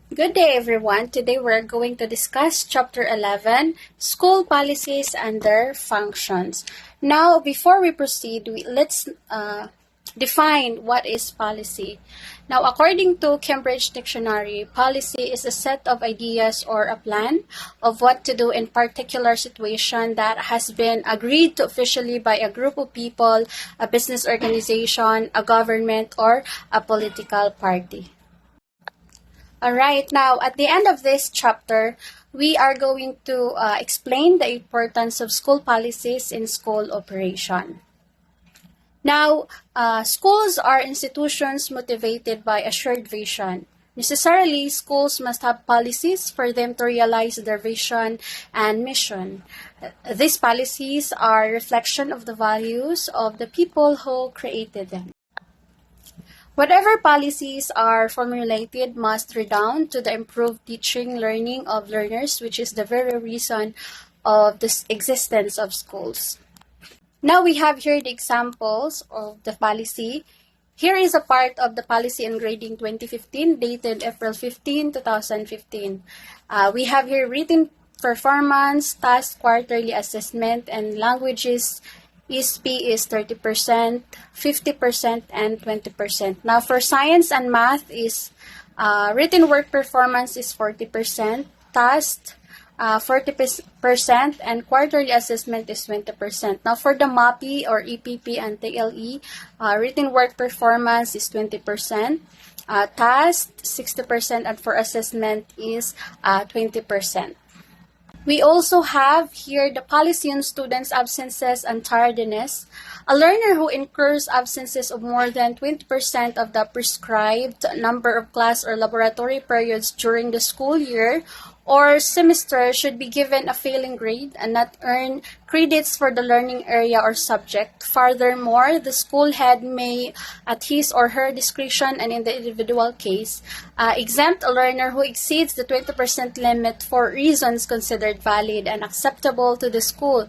Good day, everyone. Today we're going to discuss Chapter 11, School Policies and Their Functions. Now, before we proceed, let's define what is policy. Now, according to Cambridge Dictionary, policy is a set of ideas or a plan of what to do in particular situation that has been agreed to officially by a group of people, a business organization, a government, or a political party. Alright, now at the end of this chapter, we are going to explain the importance of school policies in school operation. Now, schools are institutions motivated by a shared vision. Necessarily, schools must have policies for them to realize their vision and mission. These policies are a reflection of the values of the people who created them. Whatever policies are formulated must redound to the improved teaching, learning of learners, which is the very reason of the existence of schools. Now we have here the examples of the policy. Here is a part of the policy on grading 2015, dated April 15, 2015. We have here written performance, task, quarterly assessment, and languages. ESP is 30%, 50%, and 20%. Now, for science and math is written work performance is 40%, task 40%, and quarterly assessment is 20%. Now, for the MAPI or EPP and TLE, written work performance is 20%, task 60%, and for assessment is 20%. We also have here the policy on students' absences and tardiness. A learner who incurs absences of more than 20% of the prescribed number of class or laboratory periods during the school year or semester should be given a failing grade and not earn credits for the learning area or subject. Furthermore, the school head may, at his or her discretion and in the individual case, exempt a learner who exceeds the 20% limit for reasons considered valid and acceptable to the school.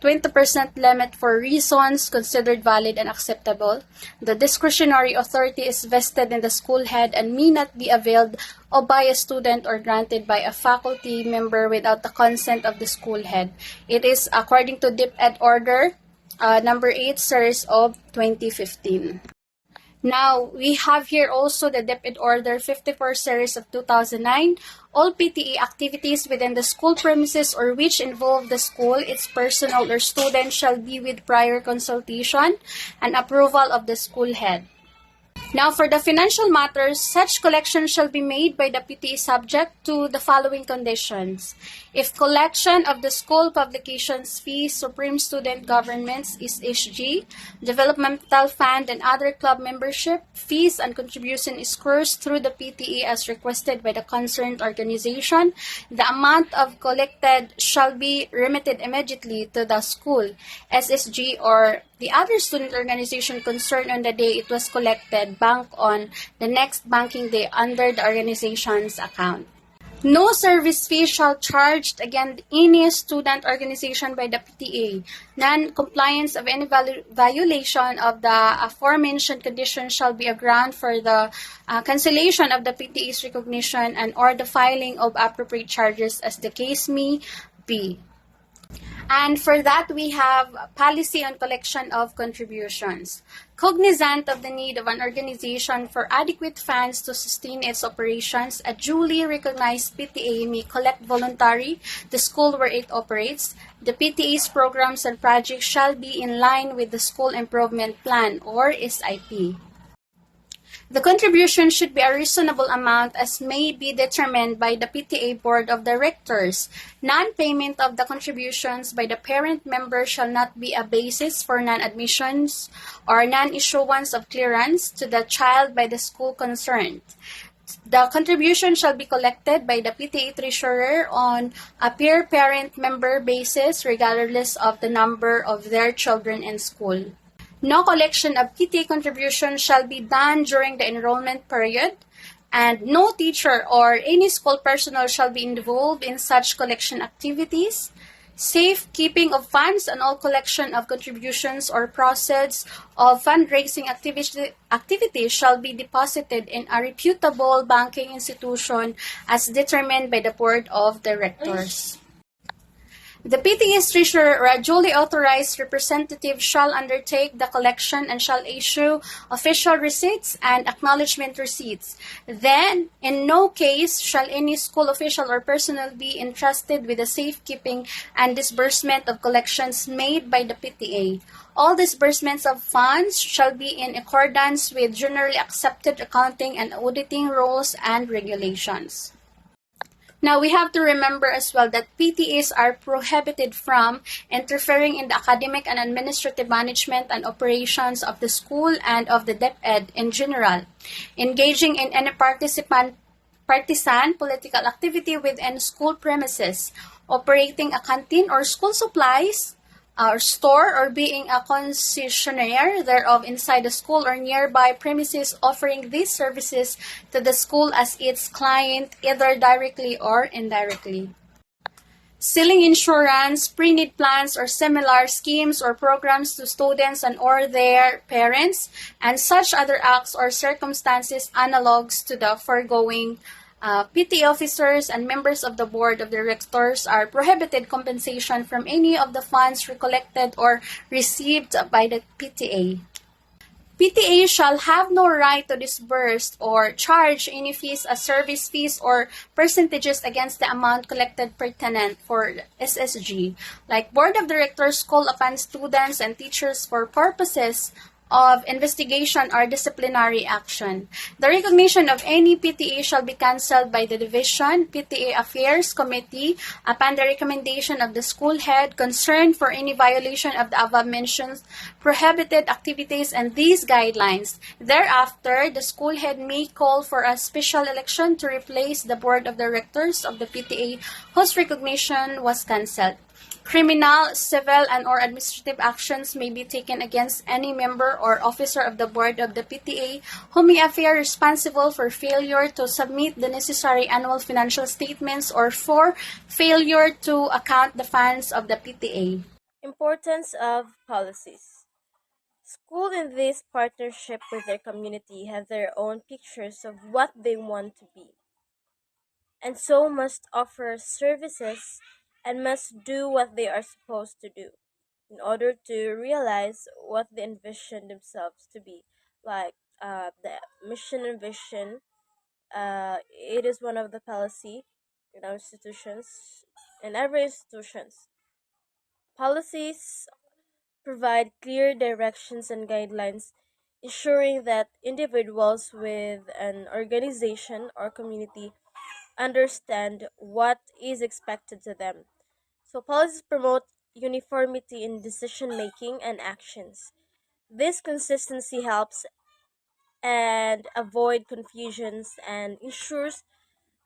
20% limit for reasons considered valid and acceptable. The discretionary authority is vested in the school head and may not be availed of by a student or granted by a faculty member without the consent of the school head. It is according to DepEd Order number 8, series of 2015. Now, we have here also the DepEd Order 54 series of 2009. All PTE activities within the school premises or which involve the school, its personnel or students shall be with prior consultation and approval of the school head. Now, for the financial matters, such collection shall be made by the PTE subject to the following conditions. If collection of the school publications fees, Supreme Student Governments is SG, Developmental Fund and other club membership fees and contribution is coursed through the PTE as requested by the concerned organization, the amount of collected shall be remitted immediately to the school, SSG, or the other student organization concerned on the day it was collected, bank on the next banking day under the organization's account. No service fee shall charged against any student organization by the PTA. Non-compliance of any violation of the aforementioned conditions shall be a ground for the cancellation of the PTA's recognition and or the filing of appropriate charges as the case may be. And for that, we have policy on collection of contributions. Cognizant of the need of an organization for adequate funds to sustain its operations, a duly recognized PTA may collect voluntary the school where it operates. The PTA's programs and projects shall be in line with the School Improvement Plan or SIP. The contribution should be a reasonable amount as may be determined by the PTA Board of Directors. Non-payment of the contributions by the parent member shall not be a basis for non-admissions or non-issuance of clearance to the child by the school concerned. The contribution shall be collected by the PTA Treasurer on a peer parent member basis regardless of the number of their children in school. No collection of PTA contribution shall be done during the enrollment period, and no teacher or any school personnel shall be involved in such collection activities. Safekeeping of funds and all collection of contributions or proceeds of fundraising activities shall be deposited in a reputable banking institution as determined by the Board of Directors. The PTA's treasurer or a duly authorized representative shall undertake the collection and shall issue official receipts and acknowledgement receipts. Then, in no case shall any school official or personnel be entrusted with the safekeeping and disbursement of collections made by the PTA. All disbursements of funds shall be in accordance with generally accepted accounting and auditing rules and regulations. Now, we have to remember as well that PTAs are prohibited from interfering in the academic and administrative management and operations of the school and of the DepEd in general, engaging in any partisan political activity within school premises, operating a canteen or school supplies or store or being a concessionaire thereof inside the school or nearby premises offering these services to the school as its client either directly or indirectly. Selling insurance, pre-need plans, or similar schemes or programs to students and or their parents, and such other acts or circumstances analogues to the foregoing. PTA officers and members of the board of directors are prohibited compensation from any of the funds recollected or received by the PTA. PTA shall have no right to disburse or charge any fees as service fees or percentages against the amount collected pertinent for SSG, like Board of Directors call upon students and teachers for purposes of investigation or disciplinary action. The recognition of any PTA shall be cancelled by the Division PTA Affairs Committee upon the recommendation of the school head concerned for any violation of the above-mentioned prohibited activities and these guidelines. Thereafter, the school head may call for a special election to replace the board of directors of the PTA whose recognition was cancelled. Criminal, civil, and or administrative actions may be taken against any member or officer of the board of the PTA who may appear responsible for failure to submit the necessary annual financial statements or for failure to account the funds of the PTA. Importance of policies. School in this partnership with their community have their own pictures of what they want to be, and so must offer services and must do what they are supposed to do in order to realize what they envision themselves to be. Like the mission and vision, it is one of the policy in our institutions, in every institutions. Policies provide clear directions and guidelines, ensuring that individuals with an organization or community understand what is expected to them. So, policies promote uniformity in decision making and actions. This consistency helps and avoid confusions and ensures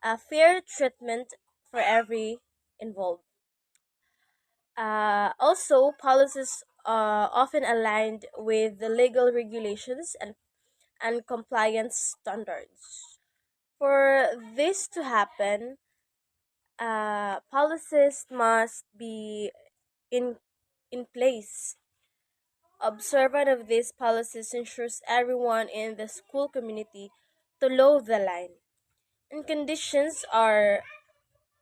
a fair treatment for every involved. Also, policies are often aligned with the legal regulations and compliance standards. For this to happen, policies must be in, in place. Observance of these policies ensures everyone in the school community to toe the line. And conditions are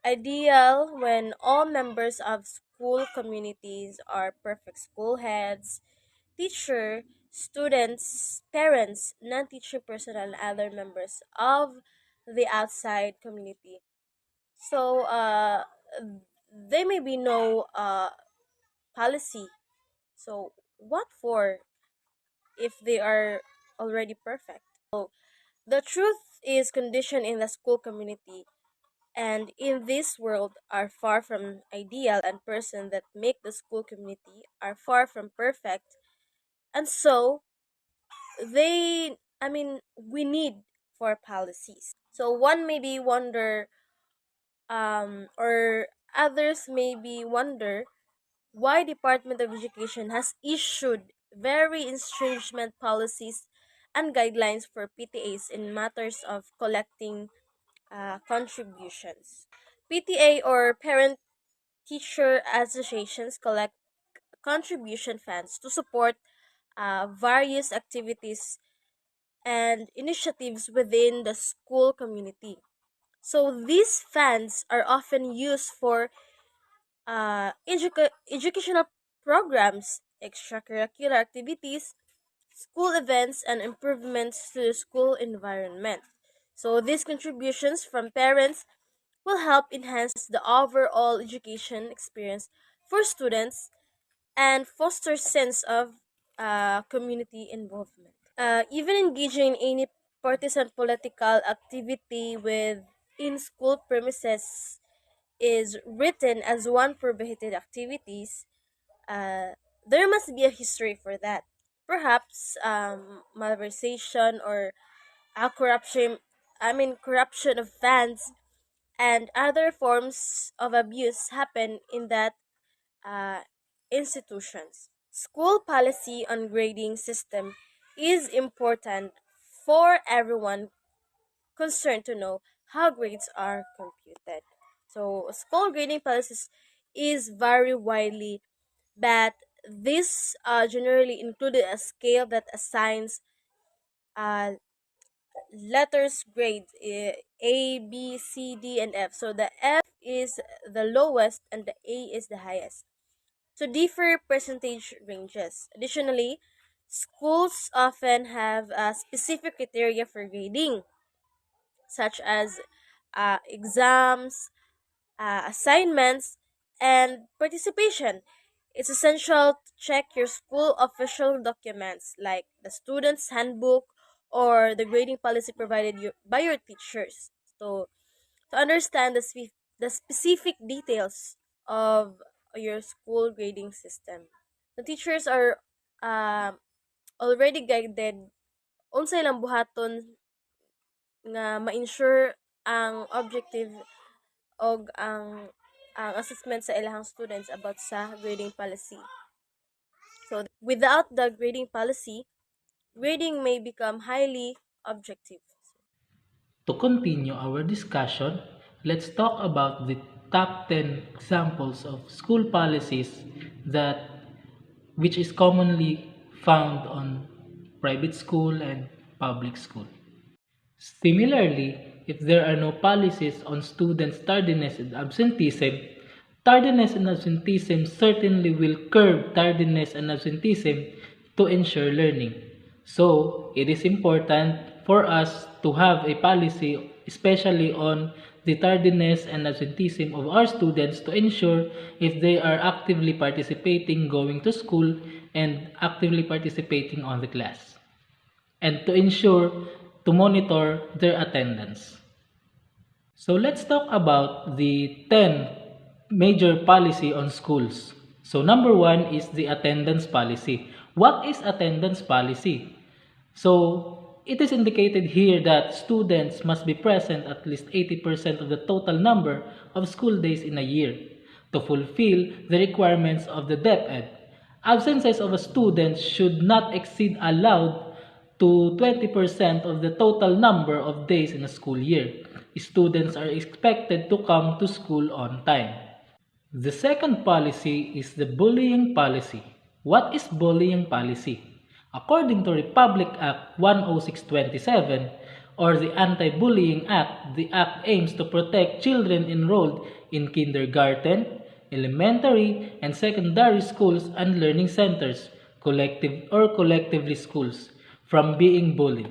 ideal when all members of school communities are perfect school heads, teacher, students, parents, non-teaching personnel, and other members of the outside community. So there may be no policy. So what for if they are already perfect? So the truth is conditioned in the school community and in this world are far from ideal and person that make the school community are far from perfect, and so we need for policies. So one maybe wonder or others maybe wonder why Department of Education has issued very stringent policies and guidelines for PTAs in matters of collecting contributions. PTA or parent teacher associations collect contribution funds to support various activities and initiatives within the school community. So these funds are often used for educational programs, extracurricular activities, school events, and improvements to the school environment. So these contributions from parents will help enhance the overall education experience for students and foster sense of community involvement. Even engaging in any partisan political activity within school premises is written as one prohibited activities, uh, there must be a history for that. Perhaps malversation or corruption. Corruption of funds and other forms of abuse happen in that uh, institutions. School policy on grading system is important for everyone concerned to know how grades are computed. So school grading policies is very widely, but this generally included a scale that assigns uh, letters grades A, B, C, D, and F. So the F is the lowest and the A is the highest. To differ percentage ranges. Additionally, schools often have specific criteria for grading, such as exams, assignments, and participation. It's essential to check your school official documents like the student's handbook or the grading policy provided by your teachers. So, to understand the specific details of your school grading system. The teachers are um already guided unsay lang buhaton nga ma-ensure ang objective og ang assessment sa ilahang students about sa grading policy. So without the grading policy, grading may become highly objective. To continue our discussion, let's talk about the top 10 examples of school policies that which is commonly found on private school and public school. Similarly, if there are no policies on students' tardiness and absenteeism certainly will curb tardiness and absenteeism to ensure learning. So, it is important for us to have a policy, especially on the tardiness and absenteeism of our students to ensure if they are actively participating going to school and actively participating on the class, and to ensure to monitor their attendance. So let's talk about the 10 major policy on schools. So number one is the attendance policy. What is attendance policy? So it is indicated here that students must be present at least 80% of the total number of school days in a year to fulfill the requirements of the DepEd. Absences of a student should not exceed allowed to 20% of the total number of days in a school year. Students are expected to come to school on time. The second policy is the bullying policy. What is bullying policy? According to Republic Act 10627 or the Anti-Bullying Act, the act aims to protect children enrolled in kindergarten, elementary, and secondary schools and learning centers, collectively schools, from being bullied.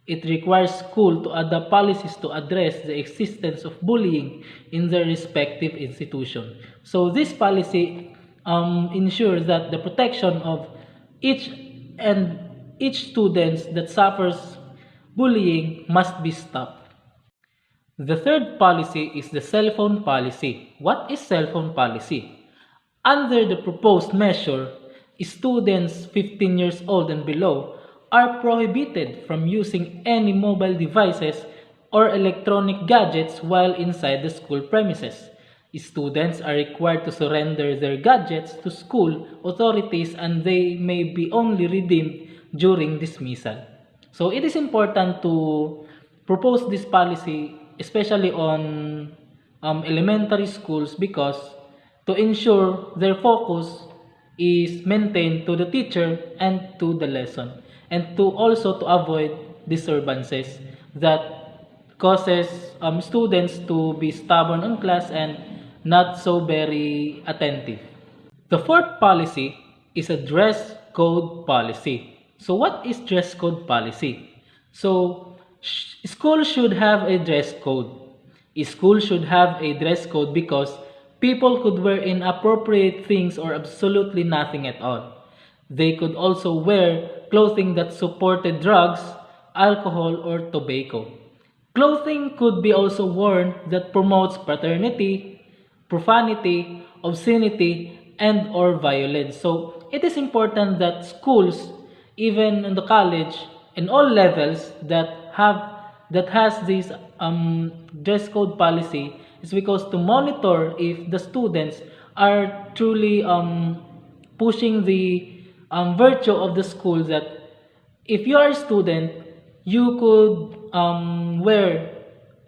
It requires schools to adopt policies to address the existence of bullying in their respective institution. So this policy ensures that the protection of each and each student that suffers bullying must be stopped. The third policy is the cell phone policy. What is cell phone policy? Under the proposed measure, students 15 years old and below are prohibited from using any mobile devices or electronic gadgets while inside the school premises. Students are required to surrender their gadgets to school authorities and they may be only redeemed during dismissal. So it is important to propose this policy, especially on elementary schools, because to ensure their focus is maintained to the teacher and to the lesson, and to also to avoid disturbances that causes students to be stubborn on class and not so very attentive. The fourth policy is a dress code policy. So what is dress code policy? So school should have a dress code. School should have a dress code because people could wear inappropriate things or absolutely nothing at all. They could also wear clothing that supported drugs, alcohol, or tobacco. Clothing could be also worn that promotes fraternity, profanity, obscenity, and or violence. So it is important that schools, even in the college, in all levels that has this dress code policy is because to monitor if the students are truly pushing the virtue of the school, that if you are a student, you could wear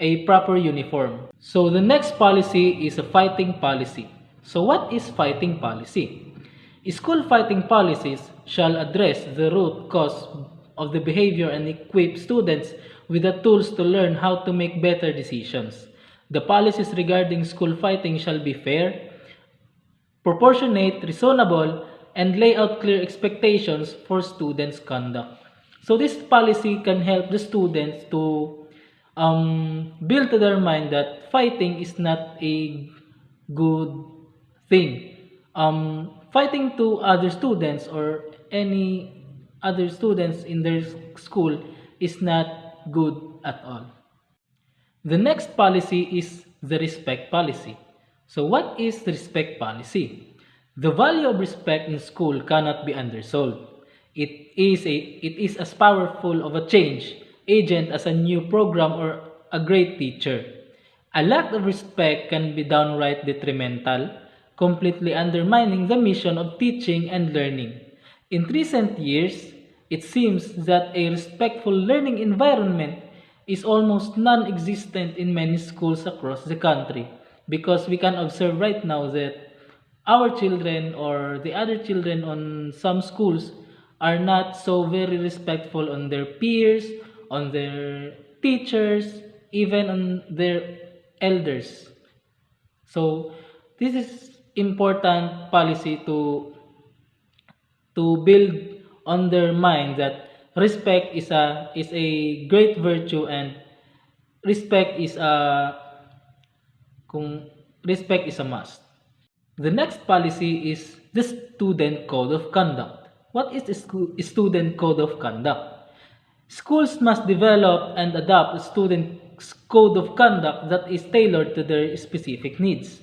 a proper uniform. So the next policy is a fighting policy. So what is fighting policy? School fighting policies shall address the root cause of the behavior and equip students with the tools to learn how to make better decisions. The policies regarding school fighting shall be fair, proportionate, reasonable, and lay out clear expectations for students' conduct. So this policy can help the students to build to their mind that fighting is not a good thing. Fighting to other students or any other students in their school is not good at all. The next policy is the respect policy. So what is the respect policy? The value of respect in school cannot be undersold. It is as powerful of a change agent as a new program or a great teacher. A lack of respect can be downright detrimental, completely undermining the mission of teaching and learning. In recent years, it seems that a respectful learning environment is almost non-existent in many schools across the country, because we can observe right now that our children or the other children on some schools are not so very respectful on their peers, on their teachers, even on their elders. So this is important policy to build on their mind that respect is a great virtue, and respect is a respect is a must. The next policy is the student code of conduct. What is the student code of conduct? Schools must develop and adopt a student's code of conduct that is tailored to their specific needs.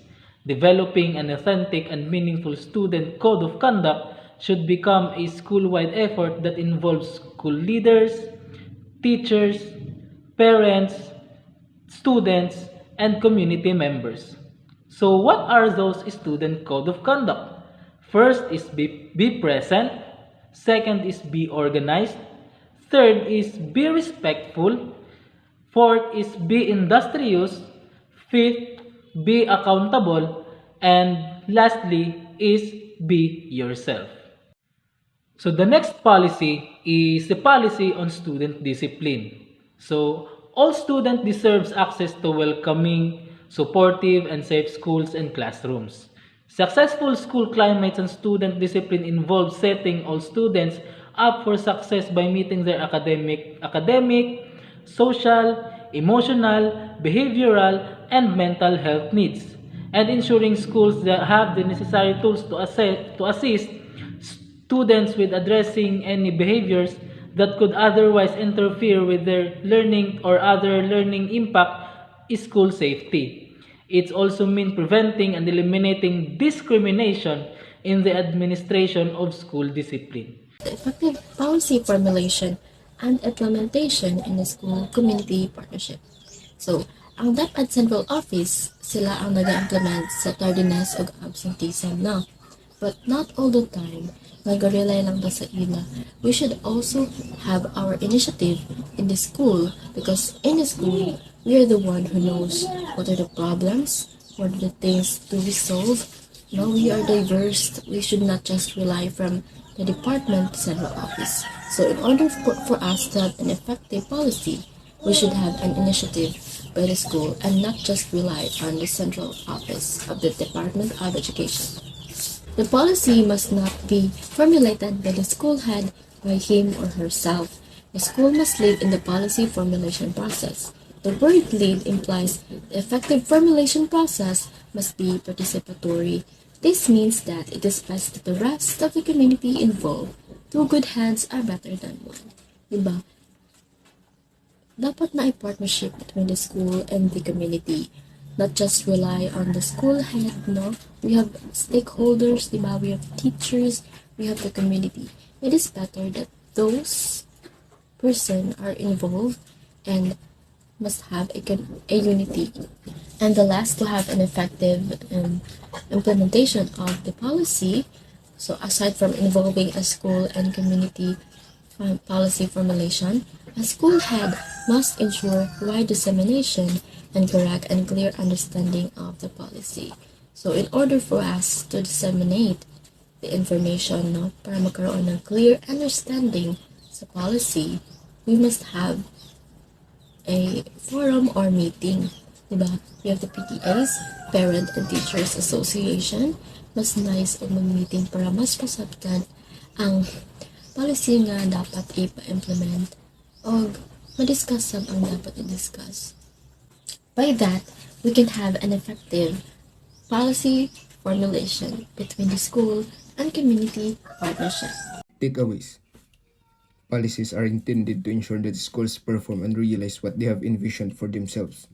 Developing an authentic and meaningful student code of conduct should become a school-wide effort that involves school leaders, teachers, parents, students, and community members. So what are those student code of conduct? First is be present. Second is be organized. Third is be respectful. Fourth is be industrious. Fifth, be accountable. And lastly is be yourself. So the next policy is the policy on student discipline. So all students deserves access to welcoming, supportive, and safe schools and classrooms. Successful school climates and student discipline involve setting all students up for success by meeting their academic, social, emotional, behavioral, and mental health needs, and ensuring schools that have the necessary tools to assist students with addressing any behaviors that could otherwise interfere with their learning or other learning impact is school safety. It also means preventing and eliminating discrimination in the administration of school discipline. Effective policy formulation and implementation in the school community partnership. So, ang DepEd Central Office, sila ang nag-implement sa tardiness o absenteeism na. But not all the time, nag-rely lang ba sa ina. We should also have our initiative in the school, because in the school, we are the one who knows what are the problems, what are the things to resolve, No, we are diverse. We should not just rely from the department central office. So in order for us to have an effective policy, we should have an initiative by the school and not just rely on the central office of the Department of Education. The policy must not be formulated by the school head by him or herself. The school must lead in the policy formulation process. The word lead implies the effective formulation process must be participatory. This means that it is best that the rest of the community involved. Two good hands are better than one. Diba? Dapat na ay partnership between the school and the community. Not just rely on the school head, no? We have stakeholders, diba? We have teachers, we have the community. It is better that those person are involved and must have a unity. And the last, to have an effective implementation of the policy. So aside from involving a school and community policy formulation, a school head must ensure wide dissemination and correct and clear understanding of the policy. So in order for us to disseminate the information, no, para magkaroon ng clear understanding sa policy, we must have a forum or meeting. Diba? We have the PTAs, Parent and Teachers Association. Mas nice o mag-meeting para mas pasabtan ang policy nga dapat ipa-implement o madiscuss sab ang dapat i-discuss. By that, we can have an effective policy formulation between the school and community partnership. Takeaways. Policies are intended to ensure that schools perform and realize what they have envisioned for themselves.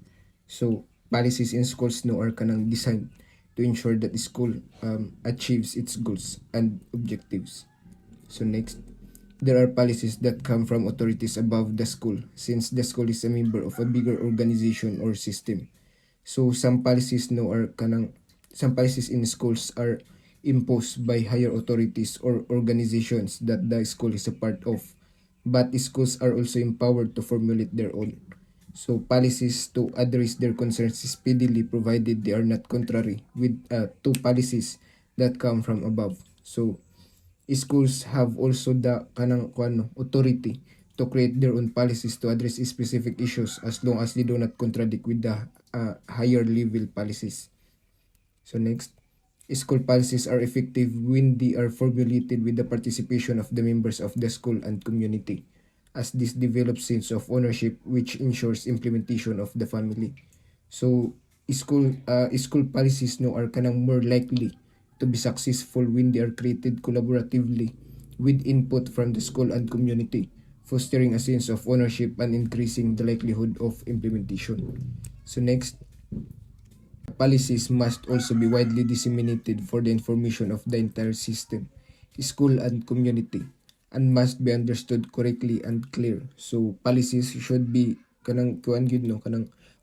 So, policies in schools no are kanang designed to ensure that the school achieves its goals and objectives. So next, there are policies that come from authorities above the school, since the school is a member of a bigger organization or system. So some policies in schools are imposed by higher authorities or organizations that the school is a part of, but schools are also empowered to formulate their own. So policies to address their concerns speedily, provided they are not contrary with to policies that come from above. So schools have also the authority to create their own policies to address specific issues, as long as they do not contradict with the higher level policies. So next, school policies are effective when they are formulated with the participation of the members of the school and community, as this develops sense of ownership, which ensures implementation of the family. So school policies no are more likely to be successful when they are created collaboratively with input from the school and community, fostering a sense of ownership and increasing the likelihood of implementation. So next, policies must also be widely disseminated for the information of the entire system, school and community, and must be understood correctly and clear. So policies should be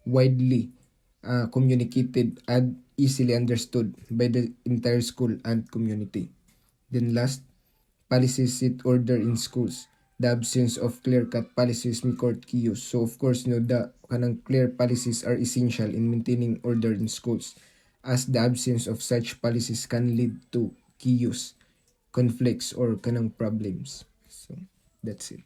widely communicated and easily understood by the entire school and community. Then last, policies set order in schools. The absence of clear-cut policies may court chaos. So of course, no, the clear policies are essential in maintaining order in schools, as the absence of such policies can lead to chaos, conflicts, or problems. So that's it.